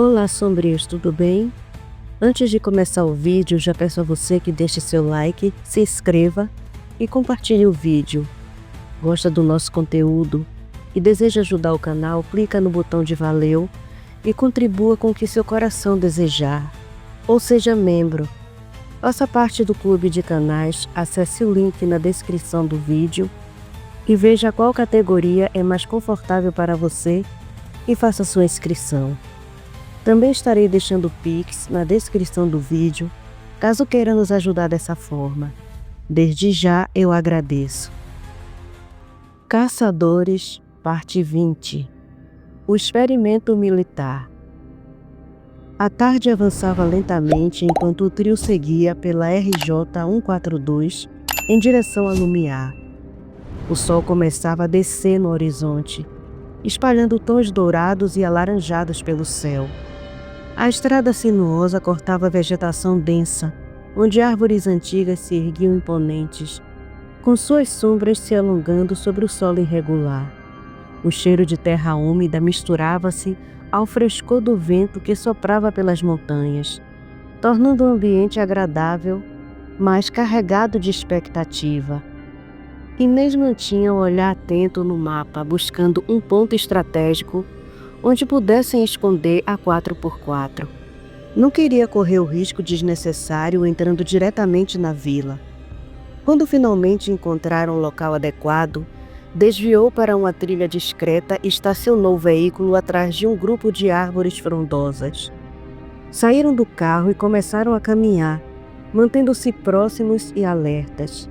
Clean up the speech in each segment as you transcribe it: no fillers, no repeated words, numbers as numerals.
Olá, sombrios, tudo bem? Antes de começar o vídeo, já peço a você que deixe seu like, se inscreva e compartilhe o vídeo. Gosta do nosso conteúdo e deseja ajudar o canal? Clica no botão de valeu e contribua com o que seu coração desejar. Ou seja membro. Faça parte do clube de canais, acesse o link na descrição do vídeo e veja qual categoria é mais confortável para você e faça sua inscrição. Também estarei deixando o Pix na descrição do vídeo, caso queira nos ajudar dessa forma. Desde já eu agradeço. Caçadores, parte 20. O experimento militar. A tarde avançava lentamente enquanto o trio seguia pela RJ 142 em direção a Lumiar. O sol começava a descer no horizonte, espalhando tons dourados e alaranjados pelo céu. A estrada sinuosa cortava a vegetação densa, onde árvores antigas se erguiam imponentes, com suas sombras se alongando sobre o solo irregular. O cheiro de terra úmida misturava-se ao frescor do vento que soprava pelas montanhas, tornando o ambiente agradável, mas carregado de expectativa. Inês mantinha o olhar atento no mapa, buscando um ponto estratégico onde pudessem esconder a 4x4. Não queria correr o risco desnecessário entrando diretamente na vila. Quando finalmente encontraram um local adequado, desviou para uma trilha discreta e estacionou o veículo atrás de um grupo de árvores frondosas. Saíram do carro e começaram a caminhar, mantendo-se próximos e alertas.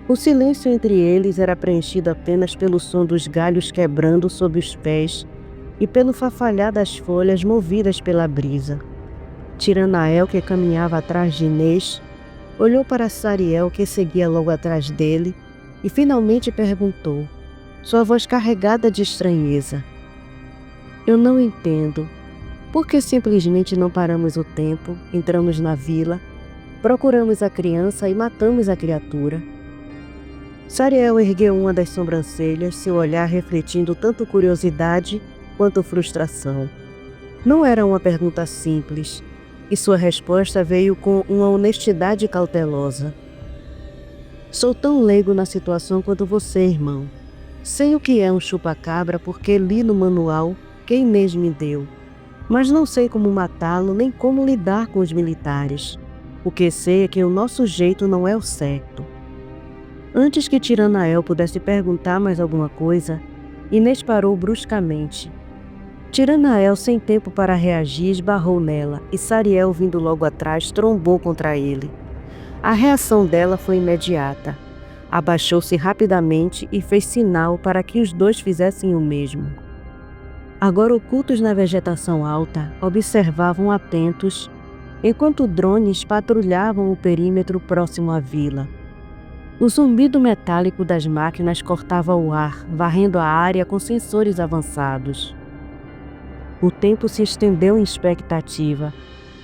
O silêncio entre eles era preenchido apenas pelo som dos galhos quebrando sob os pés e pelo fafalhar das folhas movidas pela brisa. Tiranael, que caminhava atrás de Inês, olhou para Sariel, que seguia logo atrás dele, e finalmente perguntou, sua voz carregada de estranheza. Eu não entendo. Por que simplesmente não paramos o tempo, entramos na vila, procuramos a criança e matamos a criatura? Sariel ergueu uma das sobrancelhas, seu olhar refletindo tanto curiosidade quanto frustração. Não era uma pergunta simples, e sua resposta veio com uma honestidade cautelosa. Sou tão leigo na situação quanto você, irmão. Sei o que é um chupa-cabra porque li no manual que Inês me deu, mas não sei como matá-lo nem como lidar com os militares. O que sei é que o nosso jeito não é o certo. Antes que Tiranael pudesse perguntar mais alguma coisa, Inês parou bruscamente. Tiranael, sem tempo para reagir, esbarrou nela e Sariel, vindo logo atrás, trombou contra ele. A reação dela foi imediata. Abaixou-se rapidamente e fez sinal para que os dois fizessem o mesmo. Agora ocultos na vegetação alta, observavam atentos, enquanto drones patrulhavam o perímetro próximo à vila. O zumbido metálico das máquinas cortava o ar, varrendo a área com sensores avançados. O tempo se estendeu em expectativa.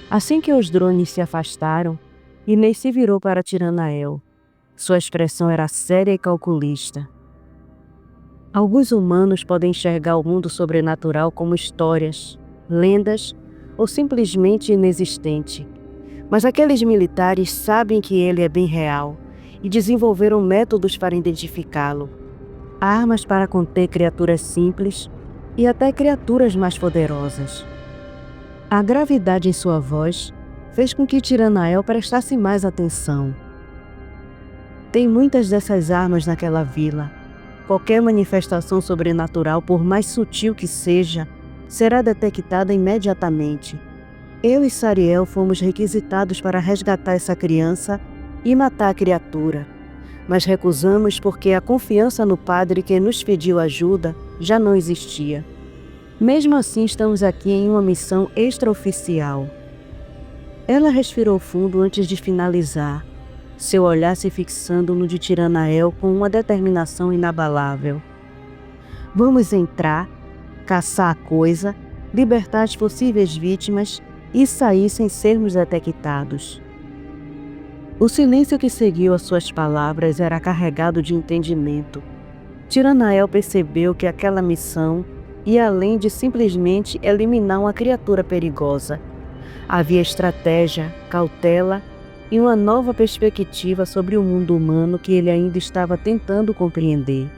Assim que os drones se afastaram, Inês se virou para Tiranael. Sua expressão era séria e calculista. Alguns humanos podem enxergar o mundo sobrenatural como histórias, lendas ou simplesmente inexistente. Mas aqueles militares sabem que ele é bem real e desenvolveram métodos para identificá-lo. Armas para conter criaturas simples e até criaturas mais poderosas. A gravidade em sua voz fez com que Tiranael prestasse mais atenção. Tem muitas dessas armas naquela vila. Qualquer manifestação sobrenatural, por mais sutil que seja, será detectada imediatamente. Eu e Sariel fomos requisitados para resgatar essa criança e matar a criatura, mas recusamos porque a confiança no padre que nos pediu ajuda já não existia. Mesmo assim, estamos aqui em uma missão extraoficial. Ela respirou fundo antes de finalizar, seu olhar se fixando no de Tiranael com uma determinação inabalável. Vamos entrar, caçar a coisa, libertar as possíveis vítimas e sair sem sermos detectados. O silêncio que seguiu as suas palavras era carregado de entendimento. Tiranael percebeu que aquela missão e além de simplesmente eliminar uma criatura perigosa. Havia estratégia, cautela e uma nova perspectiva sobre o mundo humano que ele ainda estava tentando compreender.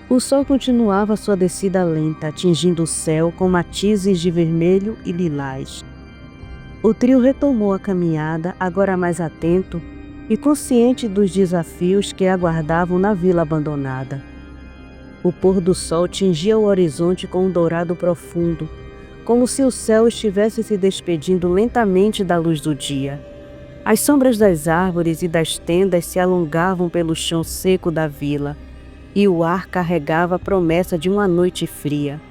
O sol continuava sua descida lenta, atingindo o céu com matizes de vermelho e lilás. O trio retomou a caminhada, agora mais atento e consciente dos desafios que aguardavam na vila abandonada. O pôr do sol tingia o horizonte com um dourado profundo, como se o céu estivesse se despedindo lentamente da luz do dia. As sombras das árvores e das tendas se alongavam pelo chão seco da vila, e o ar carregava a promessa de uma noite fria.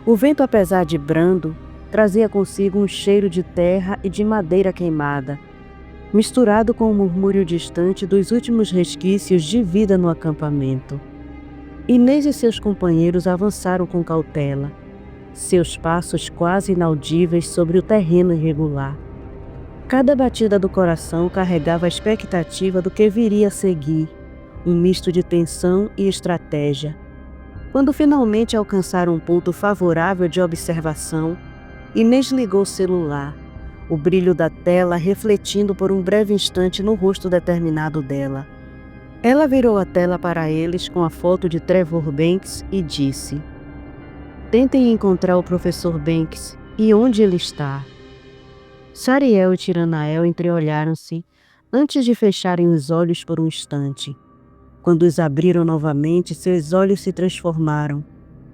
O vento, apesar de brando, trazia consigo um cheiro de terra e de madeira queimada, misturado com o murmúrio distante dos últimos resquícios de vida no acampamento. Inês e seus companheiros avançaram com cautela, seus passos quase inaudíveis sobre o terreno irregular. Cada batida do coração carregava a expectativa do que viria a seguir, um misto de tensão e estratégia. Quando finalmente alcançaram um ponto favorável de observação, Inês ligou o celular, o brilho da tela refletindo por um breve instante no rosto determinado dela. Ela virou a tela para eles com a foto de Trevor Banks e disse: "Tentem encontrar o professor Banks e onde ele está." Sariel e Tiranael entreolharam-se antes de fecharem os olhos por um instante. Quando os abriram novamente, seus olhos se transformaram.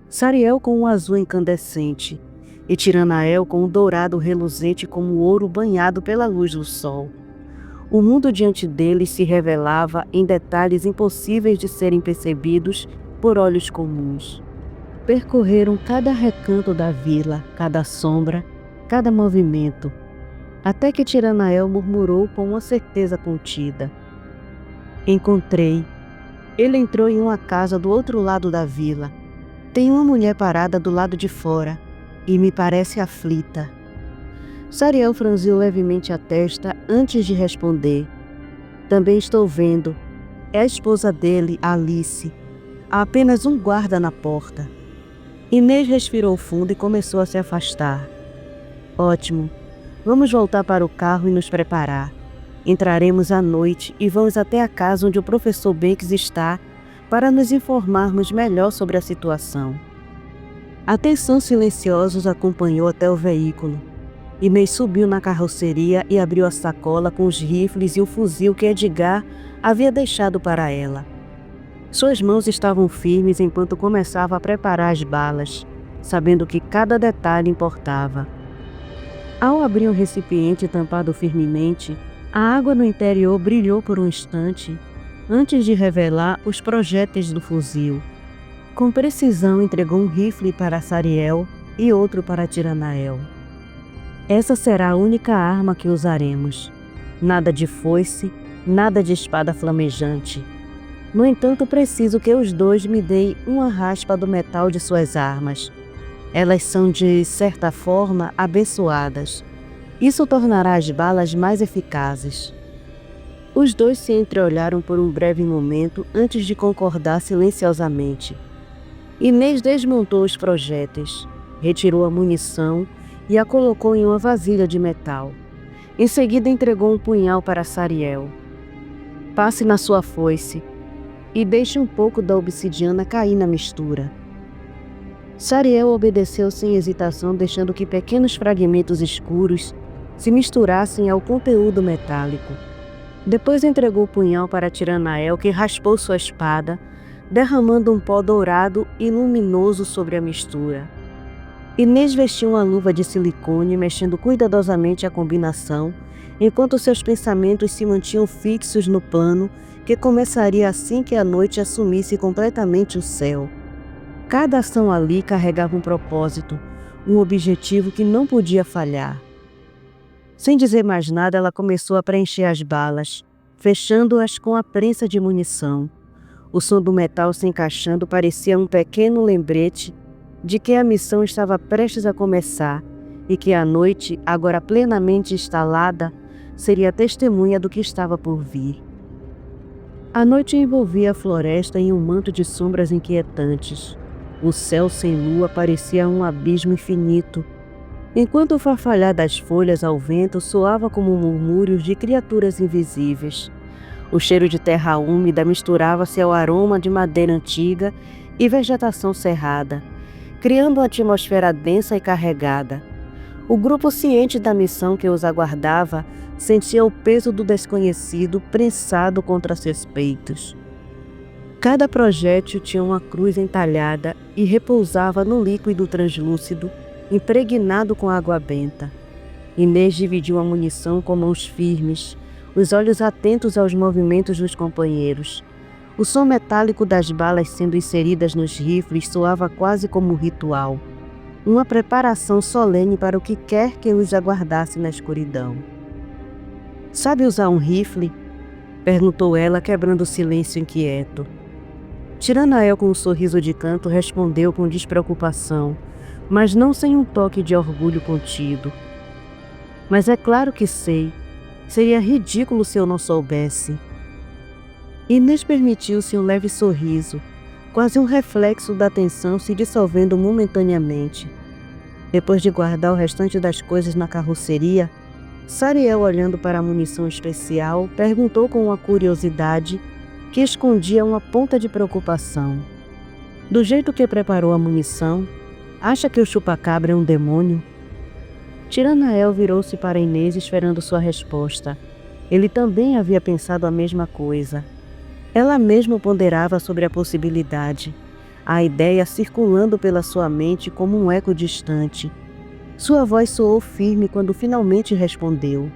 Sariel com um azul incandescente e Tiranael com um dourado reluzente como ouro banhado pela luz do sol. O mundo diante deles se revelava em detalhes impossíveis de serem percebidos por olhos comuns. Percorreram cada recanto da vila, cada sombra, cada movimento, até que Tiranael murmurou com uma certeza contida: "Encontrei." Ele entrou em uma casa do outro lado da vila. Tem uma mulher parada do lado de fora e me parece aflita. Sariel franziu levemente a testa antes de responder. "Também estou vendo. É a esposa dele, Alice. Há apenas um guarda na porta." Inês respirou fundo e começou a se afastar. "Ótimo. Vamos voltar para o carro e nos preparar. Entraremos à noite e vamos até a casa onde o professor Banks está para nos informarmos melhor sobre a situação." A tensão silenciosa os acompanhou até o veículo. Inês subiu na carroceria e abriu a sacola com os rifles e o fuzil que Edgar havia deixado para ela. Suas mãos estavam firmes enquanto começava a preparar as balas, sabendo que cada detalhe importava. Ao abrir um recipiente tampado firmemente, a água no interior brilhou por um instante, antes de revelar os projéteis do fuzil. Com precisão entregou um rifle para Sariel e outro para Tiranael. "Essa será a única arma que usaremos. Nada de foice, nada de espada flamejante. No entanto, preciso que os dois me deem uma raspa do metal de suas armas. Elas são, de certa forma, abençoadas. Isso tornará as balas mais eficazes." Os dois se entreolharam por um breve momento antes de concordar silenciosamente. Inês desmontou os projéteis, retirou a munição e a colocou em uma vasilha de metal. Em seguida entregou um punhal para Sariel. "Passe na sua foice e deixe um pouco da obsidiana cair na mistura." Sariel obedeceu sem hesitação, deixando que pequenos fragmentos escuros se misturassem ao conteúdo metálico. Depois entregou o punhal para Tiranael, que raspou sua espada, derramando um pó dourado e luminoso sobre a mistura. Inês vestiu uma luva de silicone, mexendo cuidadosamente a combinação, enquanto seus pensamentos se mantinham fixos no plano que começaria assim que a noite assumisse completamente o céu. Cada ação ali carregava um propósito, um objetivo que não podia falhar. Sem dizer mais nada, ela começou a preencher as balas, fechando-as com a prensa de munição. O som do metal se encaixando parecia um pequeno lembrete de que a missão estava prestes a começar e que a noite, agora plenamente instalada, seria testemunha do que estava por vir. A noite envolvia a floresta em um manto de sombras inquietantes. O céu sem lua parecia um abismo infinito, enquanto o farfalhar das folhas ao vento soava como murmúrios de criaturas invisíveis. O cheiro de terra úmida misturava-se ao aroma de madeira antiga e vegetação cerrada, criando uma atmosfera densa e carregada. O grupo, ciente da missão que os aguardava, sentia o peso do desconhecido prensado contra seus peitos. Cada projétil tinha uma cruz entalhada e repousava no líquido translúcido, impregnado com água benta. Inês dividiu a munição com mãos firmes, os olhos atentos aos movimentos dos companheiros. O som metálico das balas sendo inseridas nos rifles soava quase como um ritual, uma preparação solene para o que quer que os aguardasse na escuridão. "Sabe usar um rifle?" perguntou ela, quebrando o silêncio inquieto. Tiranael, com um sorriso de canto, respondeu com despreocupação, mas não sem um toque de orgulho contido. "Mas é claro que sei. Seria ridículo se eu não soubesse." Inês permitiu-se um leve sorriso, quase um reflexo da tensão se dissolvendo momentaneamente. Depois de guardar o restante das coisas na carroceria, Sariel, olhando para a munição especial, perguntou com uma curiosidade que escondia uma ponta de preocupação: "Do jeito que preparou a munição, acha que o chupa-cabra é um demônio?" Tiranael virou-se para Inês esperando sua resposta. Ele também havia pensado a mesma coisa. Ela mesma ponderava sobre a possibilidade, a ideia circulando pela sua mente como um eco distante. Sua voz soou firme quando finalmente respondeu: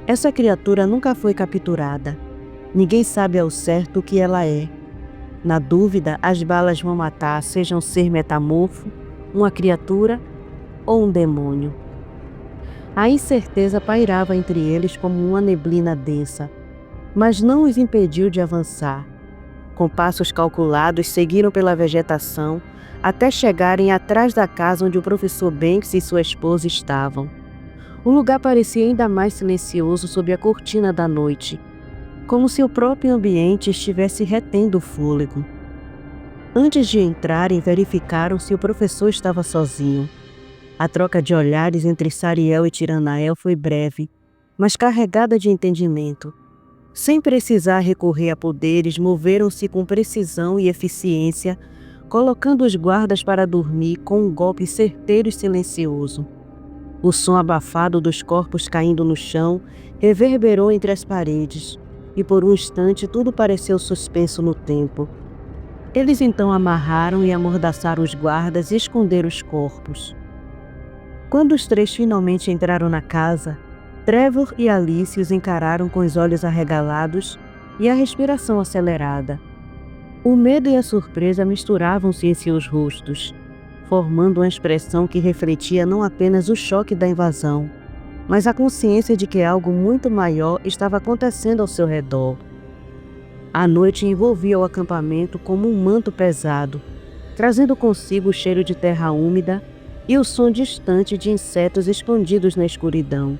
"Essa criatura nunca foi capturada. Ninguém sabe ao certo o que ela é. Na dúvida, as balas vão matar, seja um ser metamorfo, uma criatura ou um demônio." A incerteza pairava entre eles como uma neblina densa, mas não os impediu de avançar. Com passos calculados, seguiram pela vegetação até chegarem atrás da casa onde o professor Banks e sua esposa estavam. O lugar parecia ainda mais silencioso sob a cortina da noite, como se o próprio ambiente estivesse retendo o fôlego. Antes de entrarem, verificaram se o professor estava sozinho. A troca de olhares entre Sariel e Tiranael foi breve, mas carregada de entendimento. Sem precisar recorrer a poderes, moveram-se com precisão e eficiência, colocando os guardas para dormir com um golpe certeiro e silencioso. O som abafado dos corpos caindo no chão reverberou entre as paredes, e por um instante tudo pareceu suspenso no tempo. Eles então amarraram e amordaçaram os guardas e esconderam os corpos. Quando os três finalmente entraram na casa, Trevor e Alice os encararam com os olhos arregalados e a respiração acelerada. O medo e a surpresa misturavam-se em seus rostos, formando uma expressão que refletia não apenas o choque da invasão, mas a consciência de que algo muito maior estava acontecendo ao seu redor. A noite envolvia o acampamento como um manto pesado, trazendo consigo o cheiro de terra úmida e o som distante de insetos escondidos na escuridão.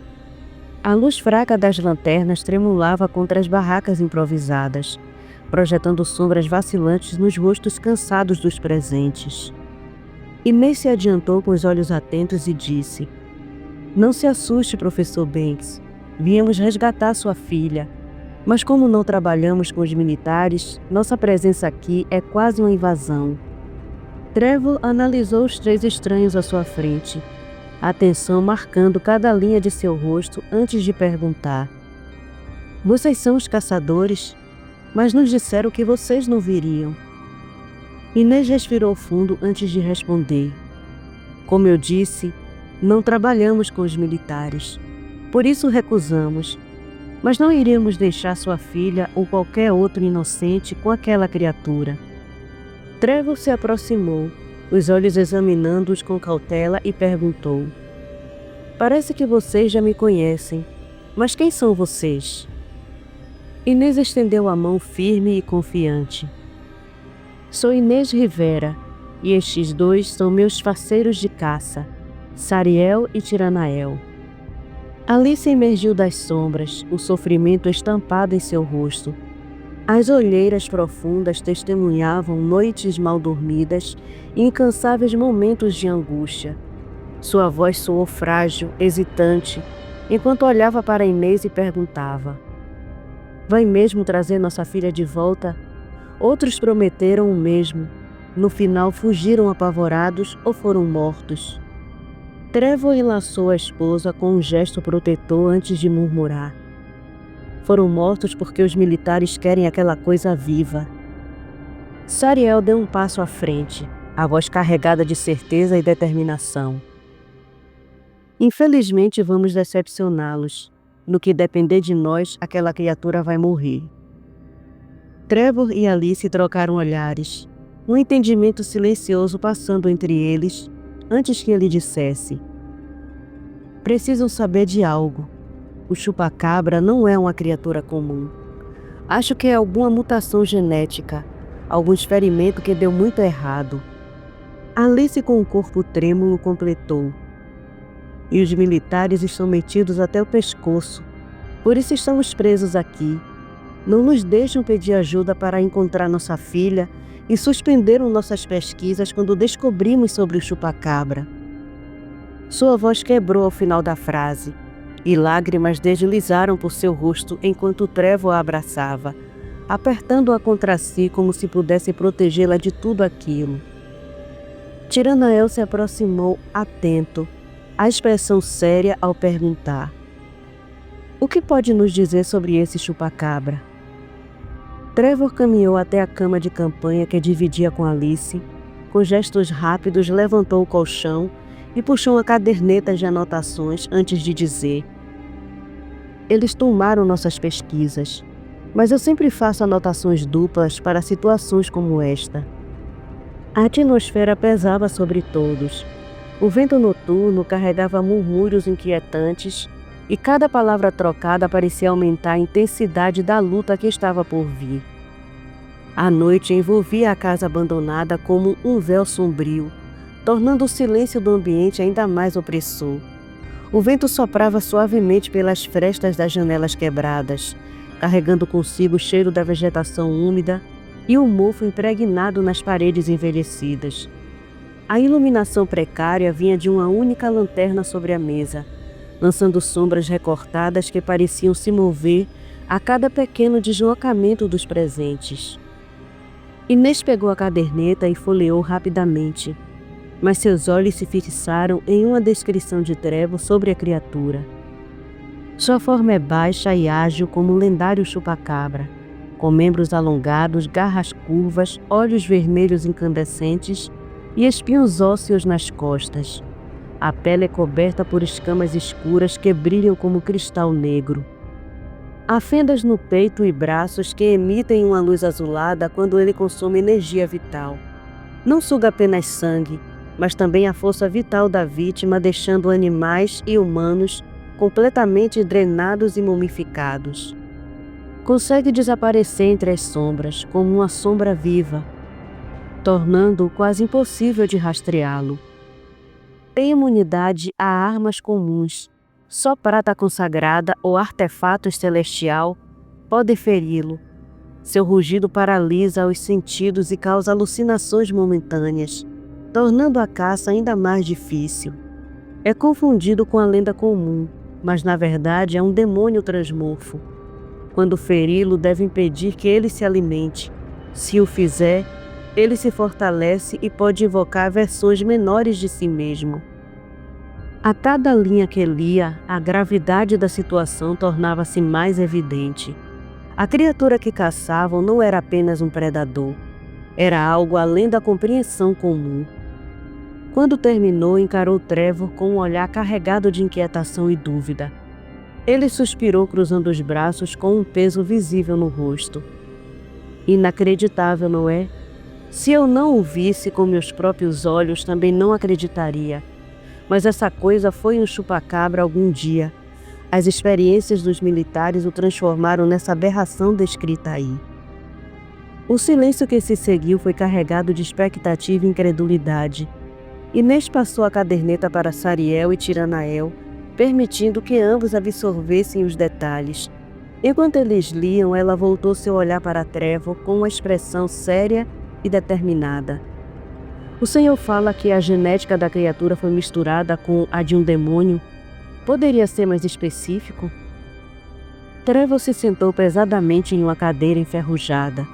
A luz fraca das lanternas tremulava contra as barracas improvisadas, projetando sombras vacilantes nos rostos cansados dos presentes. Inês se adiantou com os olhos atentos e disse: "Não se assuste, professor Banks. Viemos resgatar sua filha. Mas como não trabalhamos com os militares, nossa presença aqui é quase uma invasão." Trevor analisou os três estranhos à sua frente, a atenção marcando cada linha de seu rosto antes de perguntar: "Vocês são os caçadores? Mas nos disseram que vocês não viriam." Inês respirou fundo antes de responder: "Como eu disse, não trabalhamos com os militares. Por isso recusamos. Mas não iríamos deixar sua filha ou qualquer outro inocente com aquela criatura." Trevor se aproximou, os olhos examinando-os com cautela, e perguntou: "Parece que vocês já me conhecem, mas quem são vocês?" Inês estendeu a mão firme e confiante. "Sou Inês Rivera, e estes dois são meus parceiros de caça, Sariel e Tiranael." Alice emergiu das sombras, o sofrimento estampado em seu rosto. As olheiras profundas testemunhavam noites mal dormidas e incansáveis momentos de angústia. Sua voz soou frágil, hesitante, enquanto olhava para Inês e perguntava: vai mesmo trazer nossa filha de volta? Outros prometeram o mesmo. No final fugiram apavorados ou foram mortos. Trevor enlaçou a esposa com um gesto protetor antes de murmurar: foram mortos porque os militares querem aquela coisa viva. Sariel deu um passo à frente, a voz carregada de certeza e determinação. Infelizmente vamos decepcioná-los. No que depender de nós, aquela criatura vai morrer. Trevor e Alice trocaram olhares, um entendimento silencioso passando entre eles, antes que ele dissesse: precisam saber de algo. O chupacabra não é uma criatura comum. Acho que é alguma mutação genética, algum experimento que deu muito errado. Alice, com o corpo trêmulo, completou: e os militares estão metidos até o pescoço. Por isso estamos presos aqui. Não nos deixam pedir ajuda para encontrar nossa filha e suspenderam nossas pesquisas quando descobrimos sobre o chupacabra. Sua voz quebrou ao final da frase, e lágrimas deslizaram por seu rosto enquanto Trevor a abraçava, apertando-a contra si como se pudesse protegê-la de tudo aquilo. Tiranael se aproximou, atento, a expressão séria ao perguntar: o que pode nos dizer sobre esse chupacabra? Trevor caminhou até a cama de campanha que dividia com Alice, com gestos rápidos levantou o colchão e puxou uma caderneta de anotações antes de dizer: eles tomaram nossas pesquisas, mas eu sempre faço anotações duplas para situações como esta. A atmosfera pesava sobre todos. O vento noturno carregava murmúrios inquietantes e cada palavra trocada parecia aumentar a intensidade da luta que estava por vir. A noite envolvia a casa abandonada como um véu sombrio, tornando o silêncio do ambiente ainda mais opressor. O vento soprava suavemente pelas frestas das janelas quebradas, carregando consigo o cheiro da vegetação úmida e o mofo impregnado nas paredes envelhecidas. A iluminação precária vinha de uma única lanterna sobre a mesa, lançando sombras recortadas que pareciam se mover a cada pequeno deslocamento dos presentes. Inês pegou a caderneta e folheou rapidamente, mas seus olhos se fixaram em uma descrição de Trevor sobre a criatura. Sua forma é baixa e ágil como um lendário chupacabra, com membros alongados, garras curvas, olhos vermelhos incandescentes e espinhos ósseos nas costas. A pele é coberta por escamas escuras que brilham como cristal negro. Há fendas no peito e braços que emitem uma luz azulada quando ele consome energia vital. Não suga apenas sangue, mas também a força vital da vítima, deixando animais e humanos completamente drenados e mumificados. Consegue desaparecer entre as sombras, como uma sombra viva, tornando-o quase impossível de rastreá-lo. Tem imunidade a armas comuns. Só prata consagrada ou artefato celestial pode feri-lo. Seu rugido paralisa os sentidos e causa alucinações momentâneas, tornando a caça ainda mais difícil. É confundido com a lenda comum, mas na verdade é um demônio transmorfo. Quando feri-lo, deve impedir que ele se alimente. Se o fizer, ele se fortalece e pode invocar versões menores de si mesmo. A cada linha que lia, a gravidade da situação tornava-se mais evidente. A criatura que caçavam não era apenas um predador. Era algo além da compreensão comum. Quando terminou, encarou Trevor com um olhar carregado de inquietação e dúvida. Ele suspirou cruzando os braços com um peso visível no rosto. Inacreditável, não é? Se eu não o visse com meus próprios olhos, também não acreditaria. Mas essa coisa foi um chupacabra algum dia. As experiências dos militares o transformaram nessa aberração descrita aí. O silêncio que se seguiu foi carregado de expectativa e incredulidade. Inês passou a caderneta para Sariel e Tiranael, permitindo que ambos absorvessem os detalhes. Enquanto eles liam, ela voltou seu olhar para Trevor com uma expressão séria e determinada. O senhor fala que a genética da criatura foi misturada com a de um demônio. Poderia ser mais específico? Trevor se sentou pesadamente em uma cadeira enferrujada,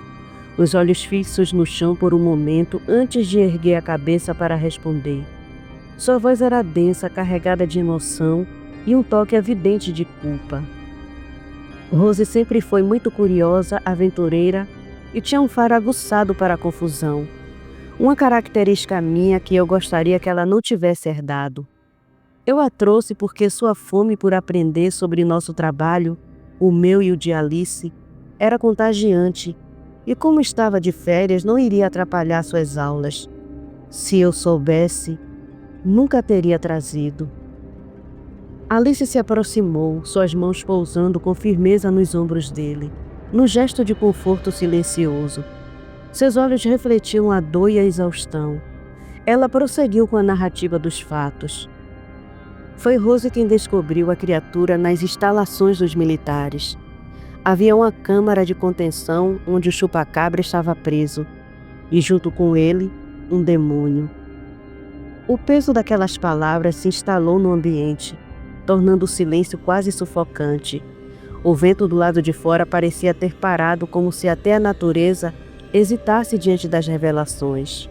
os olhos fixos no chão por um momento antes de erguer a cabeça para responder. Sua voz era densa, carregada de emoção e um toque evidente de culpa. Rose sempre foi muito curiosa, aventureira e tinha um faro aguçado para a confusão. Uma característica minha que eu gostaria que ela não tivesse herdado. Eu a trouxe porque sua fome por aprender sobre nosso trabalho, o meu e o de Alice, era contagiante, e como estava de férias, não iria atrapalhar suas aulas. Se eu soubesse, nunca a teria trazido. Alice se aproximou, suas mãos pousando com firmeza nos ombros dele, num gesto de conforto silencioso. Seus olhos refletiam a dor e a exaustão. Ela prosseguiu com a narrativa dos fatos. Foi Rose quem descobriu a criatura nas instalações dos militares. Havia uma câmara de contenção onde o chupa-cabra estava preso, e junto com ele, um demônio. O peso daquelas palavras se instalou no ambiente, tornando o silêncio quase sufocante. O vento do lado de fora parecia ter parado, como se até a natureza hesitasse diante das revelações.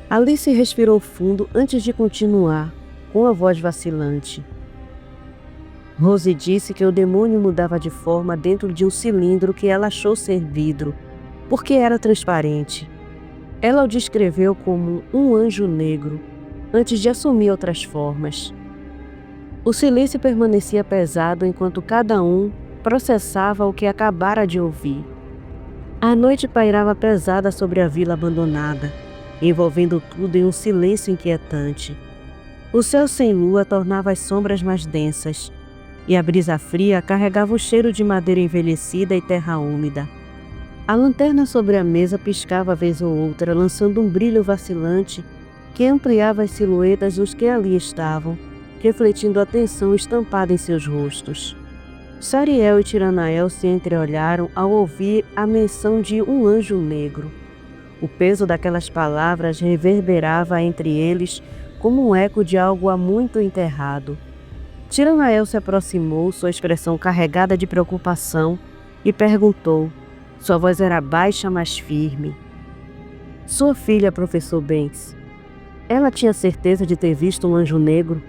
Alice respirou fundo antes de continuar, com a voz vacilante. Rose disse que o demônio mudava de forma dentro de um cilindro que ela achou ser vidro, porque era transparente. Ela o descreveu como um anjo negro, antes de assumir outras formas. O silêncio permanecia pesado enquanto cada um processava o que acabara de ouvir. A noite pairava pesada sobre a vila abandonada, envolvendo tudo em um silêncio inquietante. O céu sem lua tornava as sombras mais densas, e a brisa fria carregava o cheiro de madeira envelhecida e terra úmida. A lanterna sobre a mesa piscava vez ou outra, lançando um brilho vacilante que ampliava as silhuetas dos que ali estavam, refletindo a tensão estampada em seus rostos. Sariel e Tiranael se entreolharam ao ouvir a menção de um anjo negro. O peso daquelas palavras reverberava entre eles como um eco de algo há muito enterrado. Tiranael se aproximou, sua expressão carregada de preocupação, e perguntou. Sua voz era baixa, mas firme. Sua filha, professor Banks. Ela tinha certeza de ter visto um anjo negro?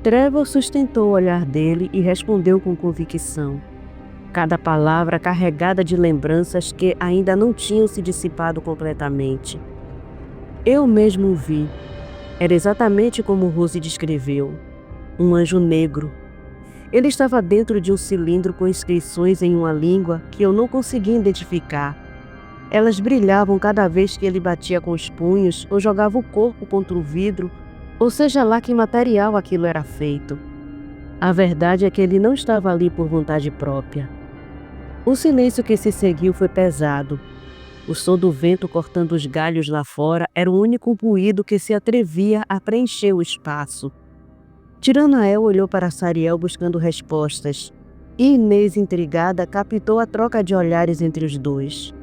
Trevor sustentou o olhar dele e respondeu com convicção, cada palavra carregada de lembranças que ainda não tinham se dissipado completamente. Eu mesmo o vi. Era exatamente como Rose descreveu. Um anjo negro. Ele estava dentro de um cilindro com inscrições em uma língua que eu não conseguia identificar. Elas brilhavam cada vez que ele batia com os punhos ou jogava o corpo contra o vidro, ou seja lá que material aquilo era feito. A verdade é que ele não estava ali por vontade própria. O silêncio que se seguiu foi pesado. O som do vento cortando os galhos lá fora era o único ruído que se atrevia a preencher o espaço. Tiranael olhou para Sariel buscando respostas, e Inês, intrigada, captou a troca de olhares entre os dois.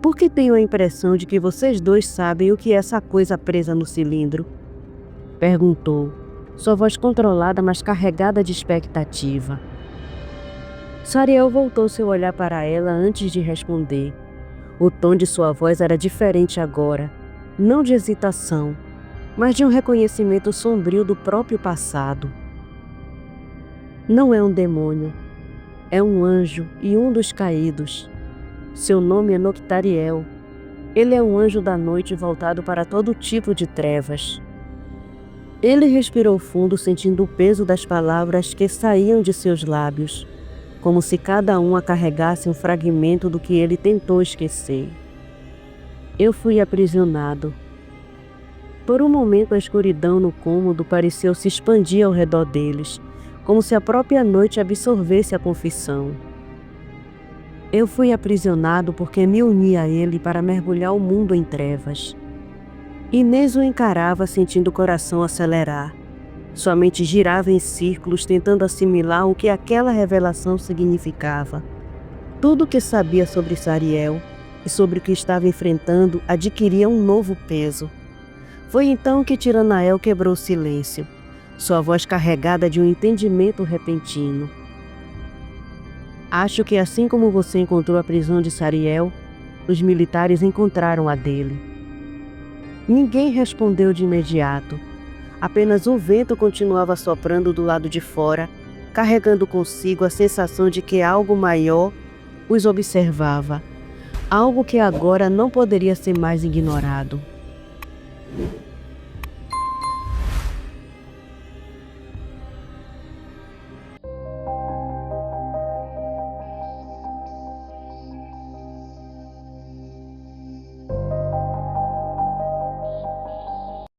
Por que tenho a impressão de que vocês dois sabem o que é essa coisa presa no cilindro? Perguntou, sua voz controlada, mas carregada de expectativa. Sariel voltou seu olhar para ela antes de responder. O tom de sua voz era diferente agora, não de hesitação, mas de um reconhecimento sombrio do próprio passado. Não é um demônio, é um anjo e um dos caídos. Seu nome é Noctariel. Ele é um anjo da noite voltado para todo tipo de trevas. Ele respirou fundo, sentindo o peso das palavras que saíam de seus lábios, como se cada um carregasse um fragmento do que ele tentou esquecer. Eu fui aprisionado. Por um momento a escuridão no cômodo pareceu se expandir ao redor deles, como se a própria noite absorvesse a confissão. Eu fui aprisionado porque me uni a ele para mergulhar o mundo em trevas. Inês o encarava, sentindo o coração acelerar. Sua mente girava em círculos tentando assimilar o que aquela revelação significava. Tudo o que sabia sobre Sariel e sobre o que estava enfrentando adquiria um novo peso. Foi então que Tiranael quebrou o silêncio, sua voz carregada de um entendimento repentino. Acho que assim como você encontrou a prisão de Sariel, os militares encontraram a dele. Ninguém respondeu de imediato. Apenas o vento continuava soprando do lado de fora, carregando consigo a sensação de que algo maior os observava, algo que agora não poderia ser mais ignorado.